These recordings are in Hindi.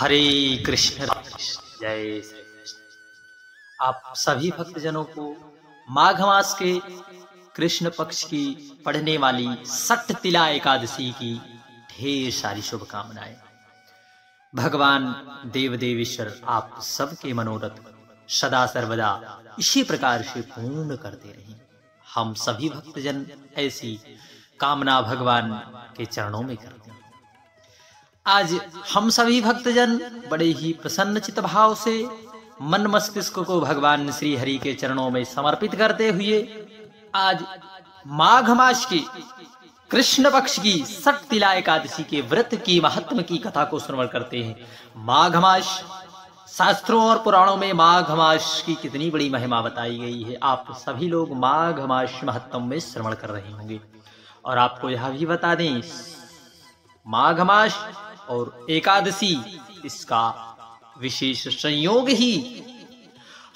हरे कृष्ण जय श्री कृष्ण। आप सभी भक्तजनों को माघ मास के कृष्ण पक्ष की पढ़ने वाली सट तिला एकादशी की ढेर सारी शुभकामनाएं। भगवान देव देवेश्वर आप सबके मनोरथ सदा सर्वदा इसी प्रकार से पूर्ण करते रहें। हम सभी भक्तजन ऐसी कामना भगवान के चरणों में करते हैं। आज हम सभी भक्तजन बड़े ही प्रसन्न चित्त भाव से मन मस्तिष्क को भगवान श्री हरि के चरणों में समर्पित करते हुए आज माघ मास की कृष्ण पक्ष की सट तिला एकादशी के व्रत की महात्म की कथा को श्रवण करते हैं। माघ मास शास्त्रों और पुराणों में माघ मास की कितनी बड़ी महिमा बताई गई है। आप सभी लोग माघ मास महत्म में श्रवण कर रहे होंगे और आपको यह भी बता दें माघ मास और एकादशी इसका विशेष संयोग ही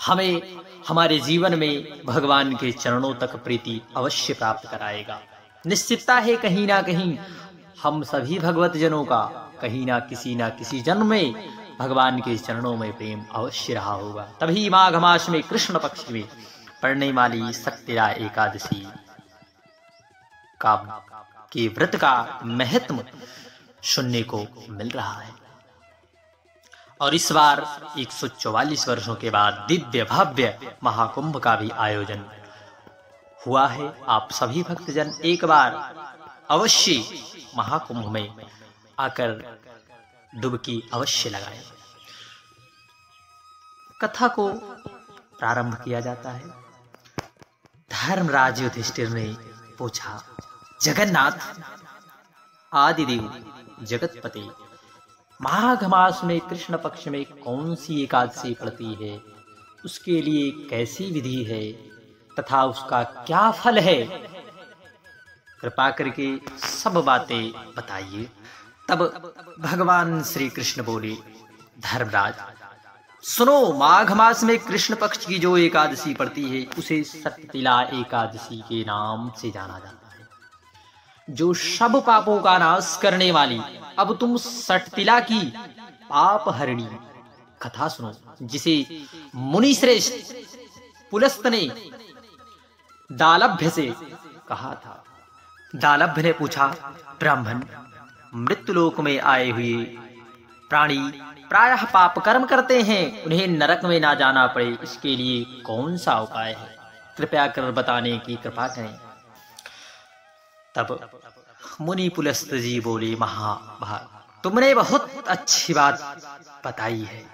हमें हमारे जीवन में भगवान के चरणों तक प्रीति अवश्य प्राप्त कराएगा। निश्चितता है कहीं ना कहीं हम सभी भगवत जनों का कहीं ना किसी जन्म में भगवान के चरणों में प्रेम अवश्य रहा होगा। तभी माघ मास में कृष्ण पक्ष में पढ़ने वाली सट तिला एकादशी का के व्रत का महत्व सुनने को मिल रहा है। और इस बार 144 वर्षों के बाद दिव्य भव्य महाकुंभ का भी आयोजन हुआ है। आप सभी भक्तजन एक बार अवश्य महाकुंभ में आकर डुबकी अवश्य लगाएं। कथा को प्रारंभ किया जाता है। धर्मराज युधिष्ठिर ने पूछा, जगन्नाथ आदिदेव जगतपते, माघ मास में कृष्ण पक्ष में कौन सी एकादशी पड़ती है, उसके लिए कैसी विधि है तथा उसका क्या फल है, कृपा करके सब बातें बताइए। तब भगवान श्री कृष्ण बोले, धर्मराज सुनो, माघ मास में कृष्ण पक्ष की जो एकादशी पड़ती है उसे सट तिला एकादशी के नाम से जाना जाता है, जो सब पापों का नाश करने वाली। अब तुम सट तिला की पाप हरणी कथा सुनो, जिसे मुनि श्रेष्ठ पुलस्त ने दालभ्य से कहा था। दालभ्य ने पूछा, ब्राह्मण मृत्युलोक में आए हुए प्राणी प्रायः पाप कर्म करते हैं, उन्हें नरक में ना जाना पड़े, इसके लिए कौन सा उपाय है, कृपया कर बताने की कृपा करें। तब मुनि पुलस्त जी बोले, महाभाग तुमने बहुत अच्छी बात बताई है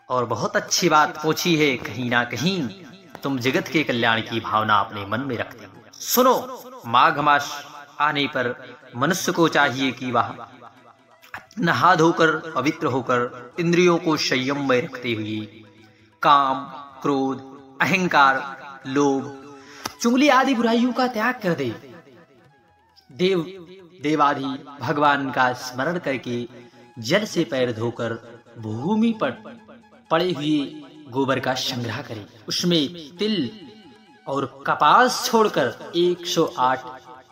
और बहुत अच्छी बात पूछी है। कहीं ना कहीं तुम जगत के कल्याण की भावना अपने मन में रखते हो। सुनो, माघ मास आने पर मनुष्य को चाहिए कि वह नहा धोकर पवित्र होकर इंद्रियों को संयम में रखते हुए काम, क्रोध, अहंकार, लोभ, चुगली आदि बुराइयों का त्याग कर दे। देवादि भगवान का स्मरण करके जल से पैर धोकर भूमि पर पड़े हुए गोबर का संग्रह करे, उसमें तिल और कपास छोड़कर 108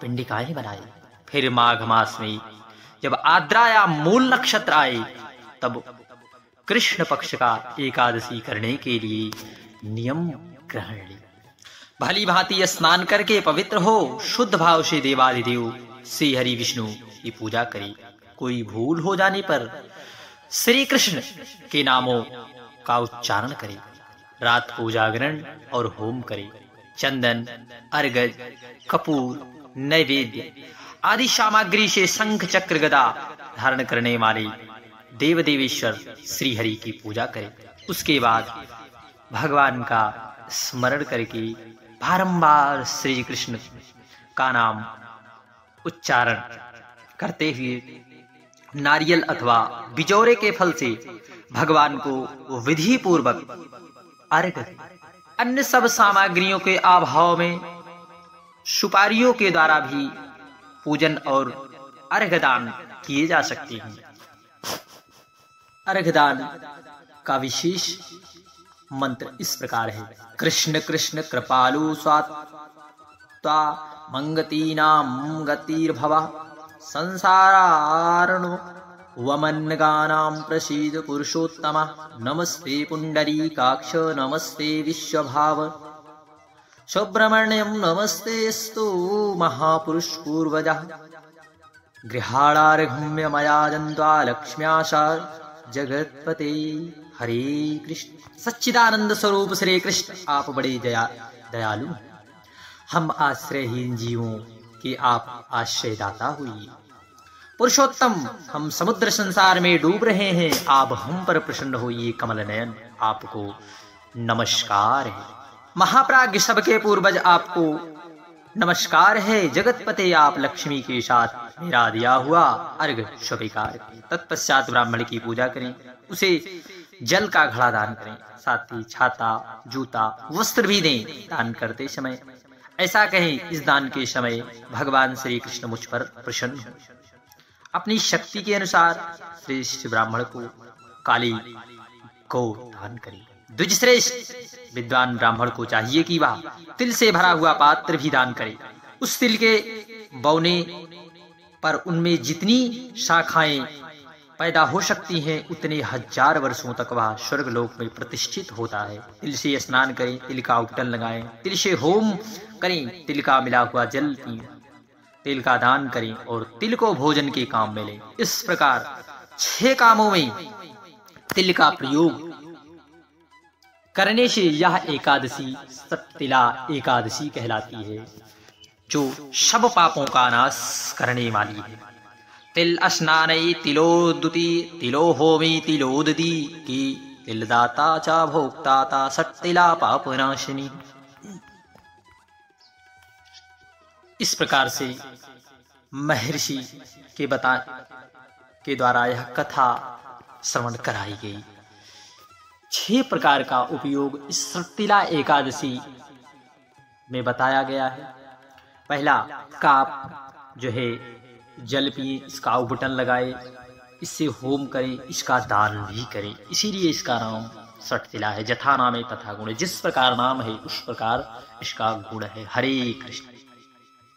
पिंडिकाएं बनाए। फिर माघ मास में जब आद्रा या मूल नक्षत्र आए तब कृष्ण पक्ष का एकादशी करने के लिए नियम ग्रहण ले। भली भांति स्नान करके पवित्र हो, शुद्ध भाव से देवादिदेव श्री हरि विष्णु की पूजा करे। कोई भूल हो जाने पर श्री कृष्ण के नामों का उच्चारण करे। रात को जागरण और होम करे। चंदन, अर्गज, कपूर, नैवेद्य आदि सामग्री से शंख चक्र गदा धारण करने वाले देव देवेश्वर श्री हरि की पूजा करे। उसके बाद भगवान का स्मरण करके बारंबार श्री कृष्ण का नाम उच्चारण करते हुए नारियल अथवा बिजौरे के फल से भगवान को विधि पूर्वक अर्घ्य, अन्य सब सामग्रियों के अभाव में सुपारियों के द्वारा भी पूजन और अर्घदान किए जा सकते हैं। अर्घदान का विशेष मंत्र इस प्रकार है, कृष्ण कृष्ण कृपालु स्वात्वा मंगतीनां गतिर्भव संसारार्णो वमन्नगानां प्रसीद पुरुषोत्तम। नमस्ते पुण्डरीकाक्ष नमस्ते विश्वभाव। सुब्रह्मण्यं नमस्तेस्तु महापुरुष पूर्वजः। गृहाणार्घम्य मया जन्त्वा लक्ष्म्याशा जगत्पते। हरे कृष्ण। सच्चिदानंद स्वरूप श्री कृष्ण आप बड़े दयालु। हम आश्रयहीन जीवों के आप आश्रयदाता हुई। पुरुषोत्तम हम समुद्र संसार में डूब रहे हैं, आप हम पर प्रसन्न होइए कमल नयन। आपको नमस्कार है। महाप्राज्ञ सबके पूर्वज आपको नमस्कार है। जगतपते आप लक्ष्मी के साथ मेरा दिया हुआ अर्घ स्वीकार करें। तत्पश्चात ब्राह्मण की पूजा करें, उसे जल का घड़ा दान करें, साथ ही छाता जूता वस्त्र भी दें दान करते समय। ऐसा कहें, इस दान के समय भगवान श्री कृष्ण मुझ पर प्रसन्न हो। अपनी शक्ति के अनुसार श्रेष्ठ ब्राह्मण को काली को दान करें। द्विजश्रेष्ठ विद्वान ब्राह्मण को चाहिए कि वह तिल से भरा हुआ पात्र भी दान करे। उस तिल के बौने पर उनमें जितनी शाखाएं पैदा हो सकती हैं उतने 1000 वर्षों तक वह स्वर्गलोक में प्रतिष्ठित होता है। तिल से स्नान करें, तिल का उपटन लगाएं, तिल से होम करें, तिल का मिला हुआ जल पिएं, तिल का दान करें और तिल को भोजन के काम में लें। इस प्रकार 6 कामों में तिल का प्रयोग करने से यह एकादशी सत्तिला एकादशी कहलाती है, जो सब पापों का नाश करने वाली है। तिल स्नानै तिलोदुति तिलो होमी तिलोदति की तिलदाता च भोक्ताता सत्तिला पापनाशिनी। इस प्रकार से महर्षि के द्वारा यह कथा श्रवण कराई गई। 6 प्रकार का उपयोग इस सत्तिला एकादशी में बताया गया है। पहला, काप जो है जल पिए, इसका उपटन लगाए, इससे होम करें, इसका दान भी करें, इसीलिए इसका नाम सत्तिला है। जथा नाम है तथा गुण, जिस प्रकार नाम है उस प्रकार इसका गुण है। हरे कृष्ण।